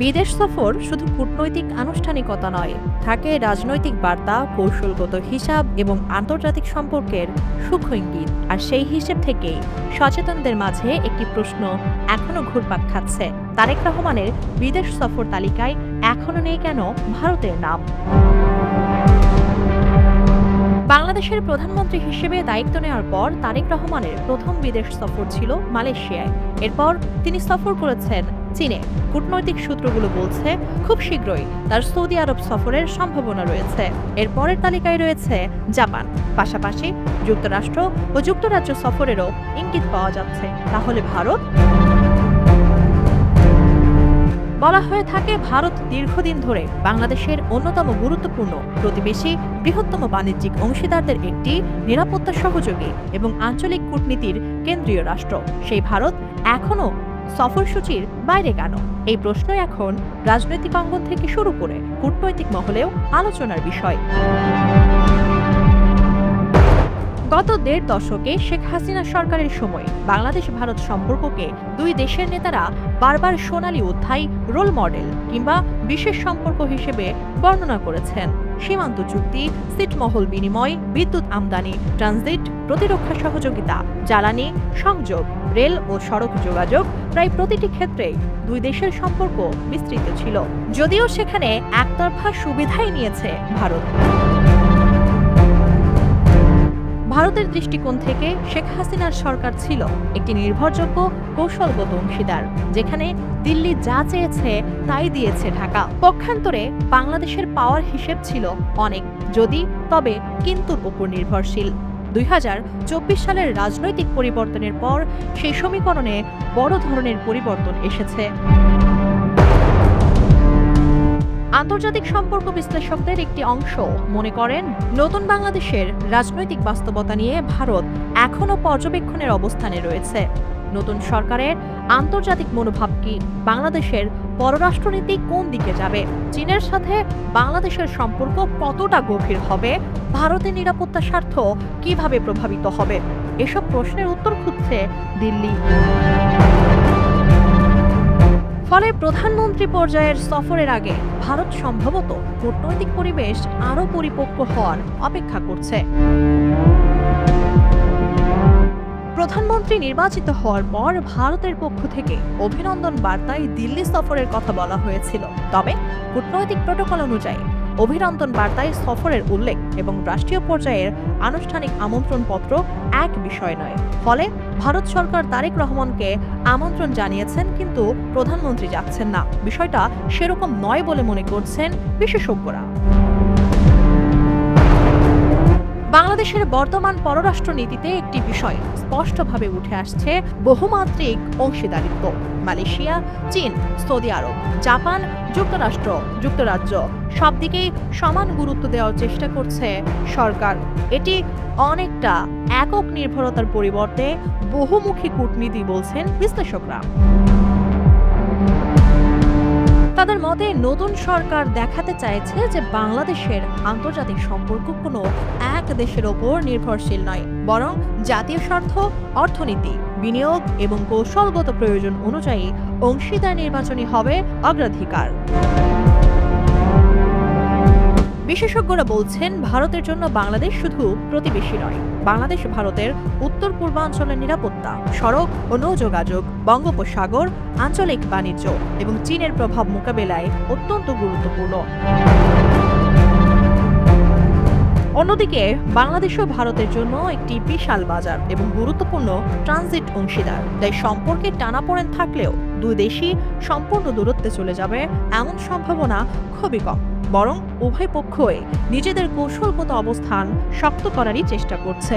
বিদেশ সফর শুধু কূটনৈতিক আনুষ্ঠানিকতা নয়, থাকে রাজনৈতিক বার্তা, কৌশলগত হিসাব এবং আন্তর্জাতিক সম্পর্কের সূক্ষ্ম ইঙ্গিত। আর সেই হিসেব থেকেই সচেতনদের মাঝে একটি প্রশ্ন এখনো ঘুরপাক খাচ্ছে, তারেক রহমানের বিদেশ সফর তালিকায় এখনো নেই কেন ভারতের নাম? বাংলাদেশের প্রধানমন্ত্রী হিসেবে দায়িত্ব নেওয়ার পর তারেক রহমানের প্রথম বিদেশ সফর ছিল মালয়েশিয়ায়। এরপর তিনি সফর করেছেন চীনে। কূটনৈতিক সূত্রগুলো বলছে খুব শীঘ্রই তার সৌদি আরব সফরের সম্ভাবনা রয়েছে। এর পরের তালিকায় রয়েছে জাপান, পাশাপাশি যুক্তরাষ্ট্র ও যুক্তরাজ্য সফরেরও ইঙ্গিত পাওয়া যাচ্ছে। তাহলে ভারত? বলা হয়ে থাকে ভারত দীর্ঘদিন ধরে বাংলাদেশের অন্যতম গুরুত্বপূর্ণ প্রতিবেশী, বৃহত্তম বাণিজ্যিক অংশীদারদের একটি, নিরাপত্তা সহযোগী এবং আঞ্চলিক কূটনীতির কেন্দ্রীয় রাষ্ট্র। সেই ভারত এখনও সফরসূচির বাইরে কেন? এই প্রশ্ন এখন রাজনৈতিক অঙ্গন থেকে শুরু করে কূটনৈতিক মহলেও আলোচনার বিষয়। গত ১.৫ দশকে শেখ হাসিনা সরকারের সময় বাংলাদেশ ভারত সম্পর্ককে দুই দেশের নেতারা বারবার সোনালী অধ্যায়, রোল মডেল কিংবা বিশেষ সম্পর্ক হিসেবে বর্ণনা করেছেন। সীমান্ত চুক্তি, ছিটমহল বিনিময়, বিদ্যুৎ আমদানি, ট্রানজিট, প্রতিরক্ষা সহযোগিতা, জ্বালানি, সংযোগ, রেল ও সড়ক যোগাযোগ, প্রায় প্রতিটি ক্ষেত্রেই দুই দেশের সম্পর্ক বিস্তৃত ছিল। যদিও সেখানে একতরফা সুবিধাই নিয়েছে ভারত। ভারতের দৃষ্টিকোণ থেকে শেখ হাসিনার সরকার ছিল একটি নির্ভরযোগ্য কৌশলগত অংশীদার, যেখানে দিল্লি যা চেয়েছে তাই দিয়েছে ঢাকা। পক্ষান্তরে বাংলাদেশের পাওয়ার হিসেব ছিল অনেক, যদি তবে কিন্তুর উপর নির্ভরশীল। ২০২৪ সালের রাজনৈতিক পরিবর্তনের পর সেই সমীকরণে বড় ধরনের পরিবর্তন এসেছে। আন্তর্জাতিক সম্পর্ক বিশ্লেষকদের একটি অংশ মনে করেন, নতুন বাংলাদেশের রাজনৈতিক বাস্তবতা নিয়ে ভারত এখনও পর্যবেক্ষণের অবস্থানে রয়েছে। নতুন সরকারের আন্তর্জাতিক মনোভাব কি? বাংলাদেশের পররাষ্ট্রনীতি কোন দিকে যাবে? চীনের সাথে বাংলাদেশের সম্পর্ক কতটা গভীর হবে? ভারতের নিরাপত্তা স্বার্থ কিভাবে প্রভাবিত হবে? এসব প্রশ্নের উত্তর খুঁজছে দিল্লি। ফলে প্রধানমন্ত্রী পর্যায়ের সফরের আগে ভারত সম্ভবত কূটনৈতিক পরিবেশ আরও পরিপক্ব হওয়ার অপেক্ষা করছে। প্রধানমন্ত্রী নির্বাচিত হওয়ার পর ভারতের পক্ষ থেকে অভিনন্দন বার্তায় দিল্লি সফরের কথা বলা হয়েছিল। তবে কূটনৈতিক প্রটোকল অনুযায়ী অভিনন্দন বার্তায় সফরের উল্লেখ এবং রাষ্ট্রীয় পর্যায়ের আনুষ্ঠানিক আমন্ত্রণপত্র এক বিষয় নয়। ফলে ভারত সরকার তারেক রহমানকে আমন্ত্রণ জানিয়েছেন, কিন্তু প্রধানমন্ত্রী যাচ্ছেন না। বিষয়টা সেরকম নয় বলে মনে করছেন বিশেষজ্ঞরা। বাংলাদেশের বর্তমান পররাষ্ট্র নীতিতে একটি বিষয় স্পষ্টভাবে উঠে আসছে, বহুমাত্রিক অংশীদারিত্ব। মালয়েশিয়া, চীন, সৌদি আরব, জাপান, যুক্তরাষ্ট্র, যুক্তরাজ্য সব দিকেই সমান গুরুত্ব দেওয়ার চেষ্টা করছে সরকার। এটি অনেকটা একক নির্ভরতার পরিবর্তে বহুমুখী কূটনীতি বলছেন বিশ্লেষকরা। তাদের মতে নতুন সরকার দেখাতে চাইছে যে বাংলাদেশের আন্তর্জাতিক সম্পর্ক কোনো এক দেশের ওপর নির্ভরশীল নয়, বরং জাতীয় স্বার্থ, অর্থনীতি, বিনিয়োগ এবং কৌশলগত প্রয়োজন অনুযায়ী অংশীদার নির্বাচনই হবে অগ্রাধিকার। বিশেষজ্ঞরা বলছেন, ভারতের জন্য বাংলাদেশ শুধু প্রতিবেশী নয়, বাংলাদেশ ভারতের উত্তর পূর্বাঞ্চলের নিরাপত্তা, সড়ক ও নৌ যোগাযোগ, বঙ্গোপসাগর, আঞ্চলিক বাণিজ্য এবং চীনের প্রভাব মোকাবেলায় অত্যন্ত গুরুত্বপূর্ণ। অন্যদিকে বাংলাদেশও ভারতের জন্য একটি বিশাল বাজার এবং গুরুত্বপূর্ণ ট্রানজিট অংশীদার। তাই সম্পর্কে টানাপোড়েন থাকলেও দুই দেশই সম্পূর্ণ দূরত্বে চলে যাবে এমন সম্ভাবনা খুবই কম, বরং উভয় পক্ষই নিজেদের কৌশলগত অবস্থান শক্ত করারই চেষ্টা করছে।